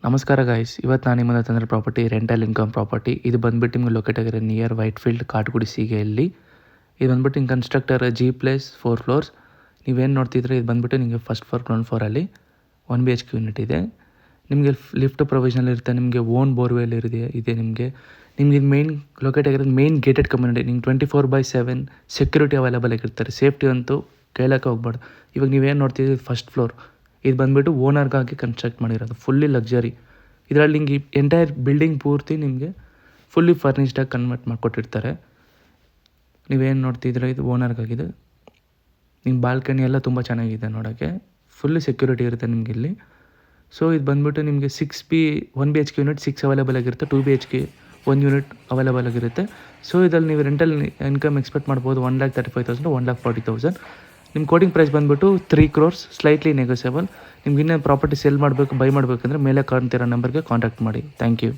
ನಮಸ್ಕಾರ ಗಾಯ್ಸ್, ಇವತ್ತು ನಾನು ನಿಮ್ಮದು ತಂದ್ರೆ ಪ್ರಾಪರ್ಟಿ ರೆಂಟಲ್ ಇನ್ಕಮ್ ಪ್ರಾಪರ್ಟಿ. ಇದು ಬಂದುಬಿಟ್ಟು ನಿಮಗೆ ಲೊಕೇಟ್ ಆಗಿರೋ ನಿಯರ್ ವೈಟ್ಫೀಲ್ಡ್ ಕಾಟಗುಡಿ ಸಿಗೆಯಲ್ಲಿ. ಇದು ಬಂದುಬಿಟ್ಟು ಹಿಂಗೆ ಕನ್ಸ್ಟ್ರಕ್ಟರ್ G+4 ಫ್ಲೋರ್ಸ್. ನೀವೇನು ನೋಡ್ತಿದ್ರೆ ಇದು ಬಂದುಬಿಟ್ಟು ನಿಮಗೆ ಫಸ್ಟ್ ಫ್ಲೋರ್ ಗ್ರೌಂಡ್ ಫ್ಲೋರಲ್ಲಿ 1 BHK ಯೂನಿಟ್ ಇದೆ. ನಿಮಗೆ ಲಿಫ್ಟ್ ಪ್ರೊವಿಷನಲ್ ಇರುತ್ತೆ, ನಿಮಗೆ ಓನ್ ಬೋರ್ವೆಲ್ ಇದೆ ನಿಮಗೆ ಇದು ಮೇನ್ ಲೊಕೇಟ್ ಆಗಿರೋದು ಮೇನ್ ಗೇಟೆಡ್ ಕಮ್ಯುನಿಟಿ. ನಿಮ್ಗೆ 24/7 ಸೆಕ್ಯೂರಿಟಿ ಅವೈಲೇಬಲ್ ಆಗಿರ್ತಾರೆ. ಸೇಫ್ಟಿ ಅಂತೂ ಕೇಳೋಕ್ಕೆ ಹೋಗ್ಬಾರ್ದು. ಇವಾಗ ನೀವೇನು ನೋಡ್ತಿದ್ದೀರಿ ಫಸ್ಟ್ ಫ್ಲೋರ್, ಇದು ಬಂದುಬಿಟ್ಟು ಓನರ್ಗಾಗಿ ಕನ್ಸ್ಟ್ರಕ್ಟ್ ಮಾಡಿರೋದು, ಫುಲ್ಲಿ ಲಕ್ಸರಿ. ಇದರಲ್ಲಿ ನಿಂಗೆ ಎಂಟೈರ್ ಬಿಲ್ಡಿಂಗ್ ಪೂರ್ತಿ ನಿಮಗೆ ಫುಲ್ಲಿ ಫರ್ನಿಷ್ಡಾಗಿ ಕನ್ವರ್ಟ್ ಮಾಡಿಕೊಟ್ಟಿರ್ತಾರೆ. ನೀವೇನು ನೋಡ್ತಿದ್ರೆ ಇದು ಓನರ್ಗಾಗಿದೆ. ನಿಮ್ಮ ಬಾಲ್ಕನಿ ಎಲ್ಲ ತುಂಬ ಚೆನ್ನಾಗಿದೆ ನೋಡೋಕ್ಕೆ, ಫುಲ್ಲಿ ಸೆಕ್ಯೂರಿಟಿ ಇರುತ್ತೆ ನಿಮಗೆ ಇಲ್ಲಿ. ಸೊ ಇದು ಬಂದುಬಿಟ್ಟು ನಿಮಗೆ 1 BHK ಯೂನಿಟ್ 6 ಅವೈಲೇಬಲ್ ಆಗಿರುತ್ತೆ, 2 BHK 1 ಯೂನಿಟ್ ಅವೈಲೇಬಲ್ ಆಗಿರುತ್ತೆ. ಸೊ ಇದರಲ್ಲಿ ನೀವು ರೆಂಟಲ್ ಇನ್ಕಮ್ ಎಕ್ಸ್ಪೆಕ್ಟ್ ಮಾಡ್ಬೋದು 1,35,000 to 1,40,000. ನಿಮ್ಮ ಕೋಟಿಂಗ್ ಪ್ರೈಸ್ ಬಂದುಬಿಟ್ಟು 3 crores, ಸ್ಲೈಟ್ಲಿ ನೆಗೋಸಿಯಬಲ್. ನಿಮ್ಗೆ ಇನ್ನೂ ಪ್ರಾಪರ್ಟಿ ಸೇಲ್ ಮಾಡಬೇಕು, ಬೈ ಮಾಡಬೇಕಂದ್ರೆ ಮೇಲೆ ಕಾಣ್ತಿರೋ ನಂಬರ್ಗೆ ಕಾಂಟ್ಯಾಕ್ಟ್ ಮಾಡಿ. Thank you.